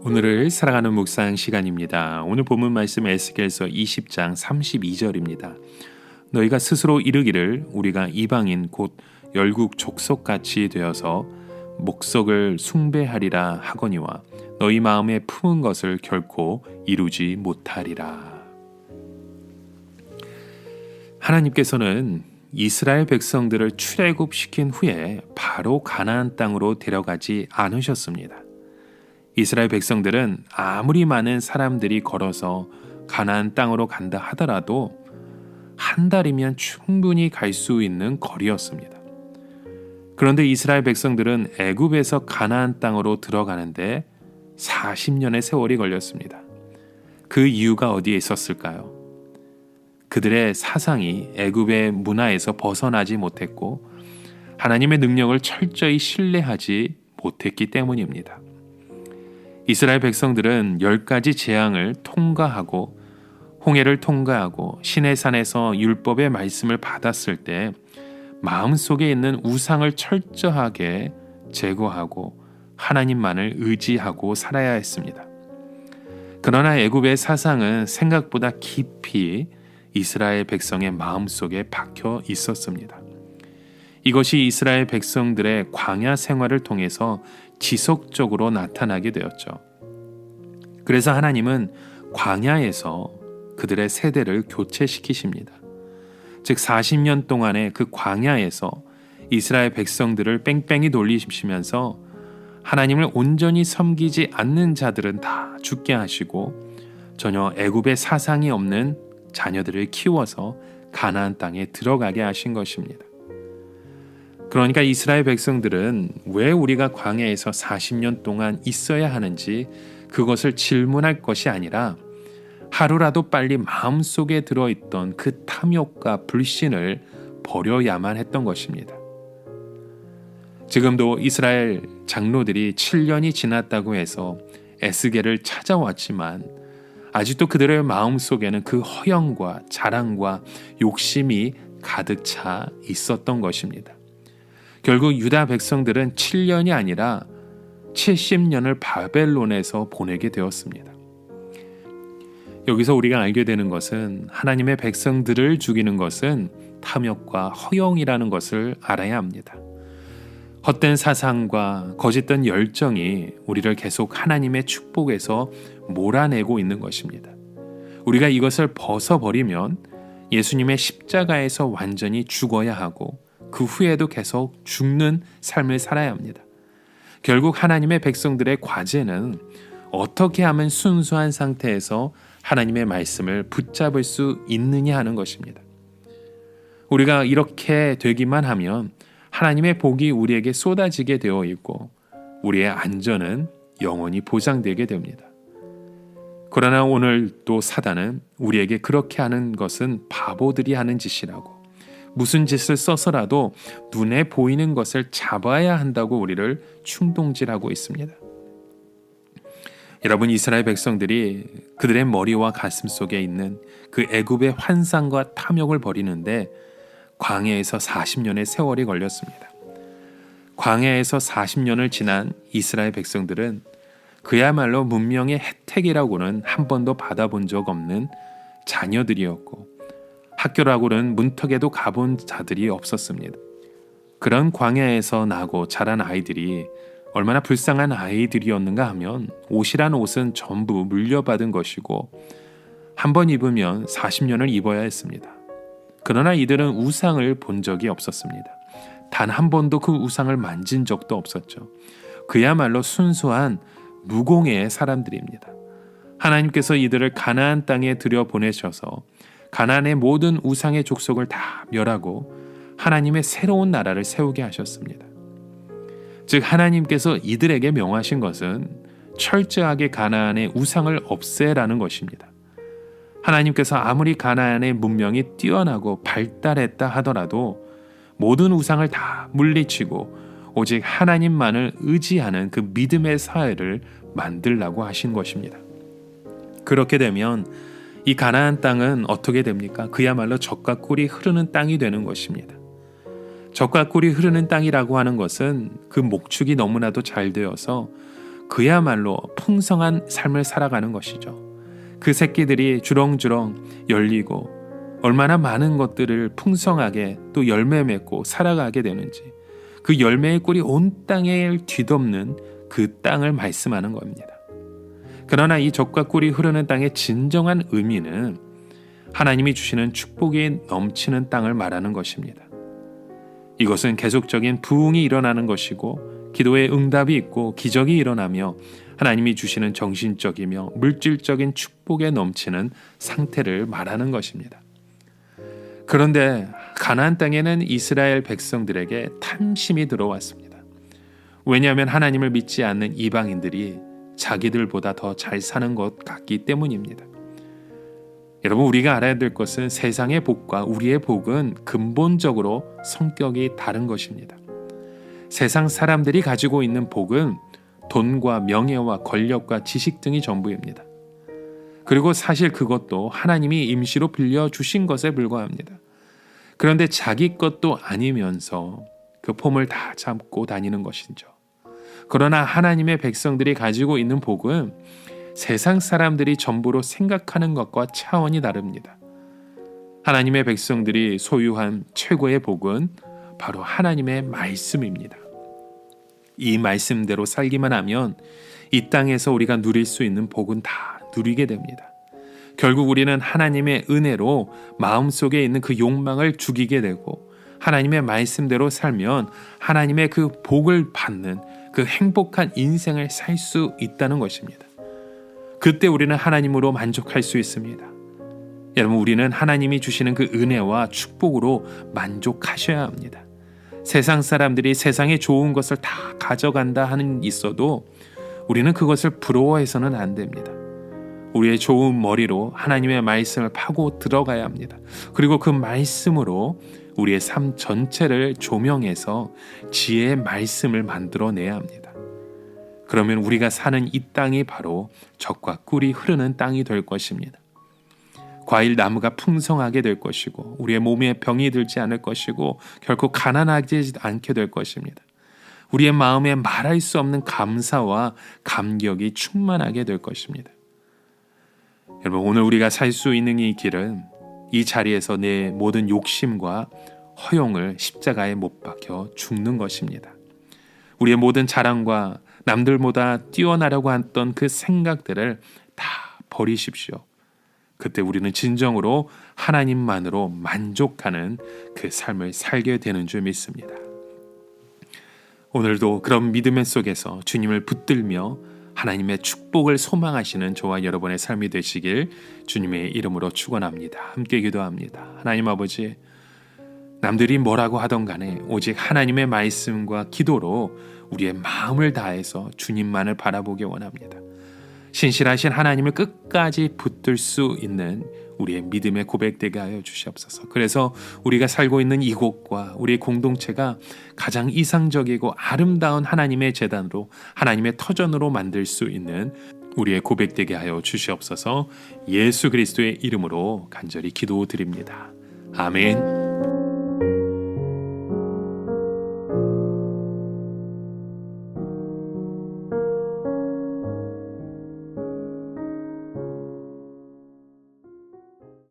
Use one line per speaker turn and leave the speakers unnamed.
오늘을 사랑하는 묵상 시간입니다. 오늘 본문 말씀 에스겔서 20장 32절입니다. 너희가 스스로 이르기를 우리가 이방인 곧 열국 족속같이 되어서 목석을 숭배하리라 하거니와 너희 마음에 품은 것을 결코 이루지 못하리라. 하나님께서는 이스라엘 백성들을 출애굽시킨 후에 바로 가나안 땅으로 데려가지 않으셨습니다. 이스라엘 백성들은 아무리 많은 사람들이 걸어서 가나안 땅으로 간다 하더라도 한 달이면 충분히 갈 수 있는 거리였습니다. 그런데 이스라엘 백성들은 애굽에서 가나안 땅으로 들어가는데 40년의 세월이 걸렸습니다. 그 이유가 어디에 있었을까요? 그들의 사상이 애굽의 문화에서 벗어나지 못했고 하나님의 능력을 철저히 신뢰하지 못했기 때문입니다. 이스라엘 백성들은 10가지 재앙을 통과하고 홍해를 통과하고 시내산에서 율법의 말씀을 받았을 때 마음속에 있는 우상을 철저하게 제거하고 하나님만을 의지하고 살아야 했습니다. 그러나 애굽의 사상은 생각보다 깊이 이스라엘 백성의 마음속에 박혀 있었습니다. 이것이 이스라엘 백성들의 광야 생활을 통해서 지속적으로 나타나게 되었죠. 그래서 하나님은 광야에서 그들의 세대를 교체시키십니다. 즉 40년 동안의 그 광야에서 이스라엘 백성들을 뺑뺑이 돌리시면서 하나님을 온전히 섬기지 않는 자들은 다 죽게 하시고 전혀 애굽의 사상이 없는 자녀들을 키워서 가나안 땅에 들어가게 하신 것입니다. 그러니까 이스라엘 백성들은 왜 우리가 광야에서 40년 동안 있어야 하는지 그것을 질문할 것이 아니라 하루라도 빨리 마음속에 들어있던 그 탐욕과 불신을 버려야만 했던 것입니다. 지금도 이스라엘 장로들이 7년이 지났다고 해서 에스겔을 찾아왔지만 아직도 그들의 마음속에는 그 허영과 자랑과 욕심이 가득 차 있었던 것입니다. 결국 유다 백성들은 7년이 아니라 70년을 바벨론에서 보내게 되었습니다. 여기서 우리가 알게 되는 것은 하나님의 백성들을 죽이는 것은 탐욕과 허영이라는 것을 알아야 합니다. 헛된 사상과 거짓된 열정이 우리를 계속 하나님의 축복에서 몰아내고 있는 것입니다. 우리가 이것을 벗어버리면 예수님의 십자가에서 완전히 죽어야 하고 그 후에도 계속 죽는 삶을 살아야 합니다. 결국 하나님의 백성들의 과제는 어떻게 하면 순수한 상태에서 하나님의 말씀을 붙잡을 수 있느냐 하는 것입니다. 우리가 이렇게 되기만 하면 하나님의 복이 우리에게 쏟아지게 되어 있고 우리의 안전은 영원히 보장되게 됩니다. 그러나 오늘 또 사단은 우리에게 그렇게 하는 것은 바보들이 하는 짓이라고 무슨 짓을 써서라도 눈에 보이는 것을 잡아야 한다고 우리를 충동질하고 있습니다. 여러분, 이스라엘 백성들이 그들의 머리와 가슴 속에 있는 그 애굽의 환상과 탐욕을 버리는데 광야에서 40년의 세월이 걸렸습니다. 광야에서 40년을 지난 이스라엘 백성들은 그야말로 문명의 혜택이라고는 한 번도 받아본 적 없는 자녀들이었고 학교라고는 문턱에도 가본 자들이 없었습니다. 그런 광야에서 나고 자란 아이들이 얼마나 불쌍한 아이들이었는가 하면 옷이란 옷은 전부 물려받은 것이고 한 번 입으면 40년을 입어야 했습니다. 그러나 이들은 우상을 본 적이 없었습니다. 단 한 번도 그 우상을 만진 적도 없었죠. 그야말로 순수한 무공해의 사람들입니다. 하나님께서 이들을 가나안 땅에 들여보내셔서 가나안의 모든 우상의 족속을 다 멸하고 하나님의 새로운 나라를 세우게 하셨습니다. 즉 하나님께서 이들에게 명하신 것은 철저하게 가나안의 우상을 없애라는 것입니다. 하나님께서 아무리 가나안의 문명이 뛰어나고 발달했다 하더라도 모든 우상을 다 물리치고 오직 하나님만을 의지하는 그 믿음의 사회를 만들라고 하신 것입니다. 그렇게 되면 이 가나안 땅은 어떻게 됩니까? 그야말로 젖과 꿀이 흐르는 땅이 되는 것입니다. 젖과 꿀이 흐르는 땅이라고 하는 것은 그 목축이 너무나도 잘 되어서 그야말로 풍성한 삶을 살아가는 것이죠. 그 새끼들이 주렁주렁 열리고 얼마나 많은 것들을 풍성하게 또 열매 맺고 살아가게 되는지, 그 열매의 꿀이 온 땅에 뒤덮는 그 땅을 말씀하는 겁니다. 그러나 이 젖과 꿀이 흐르는 땅의 진정한 의미는 하나님이 주시는 축복이 넘치는 땅을 말하는 것입니다. 이것은 계속적인 부흥이 일어나는 것이고, 기도의 응답이 있고 기적이 일어나며 하나님이 주시는 정신적이며 물질적인 축복에 넘치는 상태를 말하는 것입니다. 그런데 가나안 땅에는 이스라엘 백성들에게 탐심이 들어왔습니다. 왜냐하면 하나님을 믿지 않는 이방인들이 자기들보다 더 잘 사는 것 같기 때문입니다. 여러분, 우리가 알아야 될 것은 세상의 복과 우리의 복은 근본적으로 성격이 다른 것입니다. 세상 사람들이 가지고 있는 복은 돈과 명예와 권력과 지식 등이 전부입니다. 그리고 사실 그것도 하나님이 임시로 빌려주신 것에 불과합니다. 그런데 자기 것도 아니면서 그 폼을 다 잡고 다니는 것이죠. 그러나 하나님의 백성들이 가지고 있는 복은 세상 사람들이 전부로 생각하는 것과 차원이 다릅니다. 하나님의 백성들이 소유한 최고의 복은 바로 하나님의 말씀입니다. 이 말씀대로 살기만 하면 이 땅에서 우리가 누릴 수 있는 복은 다 누리게 됩니다. 결국 우리는 하나님의 은혜로 마음속에 있는 그 욕망을 죽이게 되고, 하나님의 말씀대로 살면 하나님의 그 복을 받는 그 행복한 인생을 살 수 있다는 것입니다. 그때 우리는 하나님으로 만족할 수 있습니다. 여러분, 우리는 하나님이 주시는 그 은혜와 축복으로 만족하셔야 합니다. 세상 사람들이 세상에 좋은 것을 다 가져간다 하는 있어도 우리는 그것을 부러워해서는 안 됩니다. 우리의 좋은 머리로 하나님의 말씀을 파고 들어가야 합니다. 그리고 그 말씀으로 우리의 삶 전체를 조명해서 지혜의 말씀을 만들어내야 합니다. 그러면 우리가 사는 이 땅이 바로 젖과 꿀이 흐르는 땅이 될 것입니다. 과일 나무가 풍성하게 될 것이고, 우리의 몸에 병이 들지 않을 것이고, 결코 가난하지 않게 될 것입니다. 우리의 마음에 말할 수 없는 감사와 감격이 충만하게 될 것입니다. 여러분, 오늘 우리가 살 수 있는 이 길은 이 자리에서 내 모든 욕심과 허용을 십자가에 못 박혀 죽는 것입니다. 우리의 모든 자랑과 남들보다 뛰어나려고 했던 그 생각들을 다 버리십시오. 그때 우리는 진정으로 하나님만으로 만족하는 그 삶을 살게 되는 줄 믿습니다. 오늘도 그런 믿음의 속에서 주님을 붙들며 하나님의 축복을 소망하시는 저와 여러분의 삶이 되시길 주님의 이름으로 축원합니다. 함께 기도합니다. 하나님 아버지, 남들이 뭐라고 하던 간에 오직 하나님의 말씀과 기도로 우리의 마음을 다해서 주님만을 바라보기 원합니다. 신실하신 하나님을 끝까지 붙들 수 있는 우리의 믿음의 고백되게 하여 주시옵소서. 그래서 우리가 살고 있는 이곳과 우리의 공동체가 가장 이상적이고 아름다운 하나님의 제단으로, 하나님의 터전으로 만들 수 있는 우리의 고백되게 하여 주시옵소서. 예수 그리스도의 이름으로 간절히 기도드립니다. 아멘.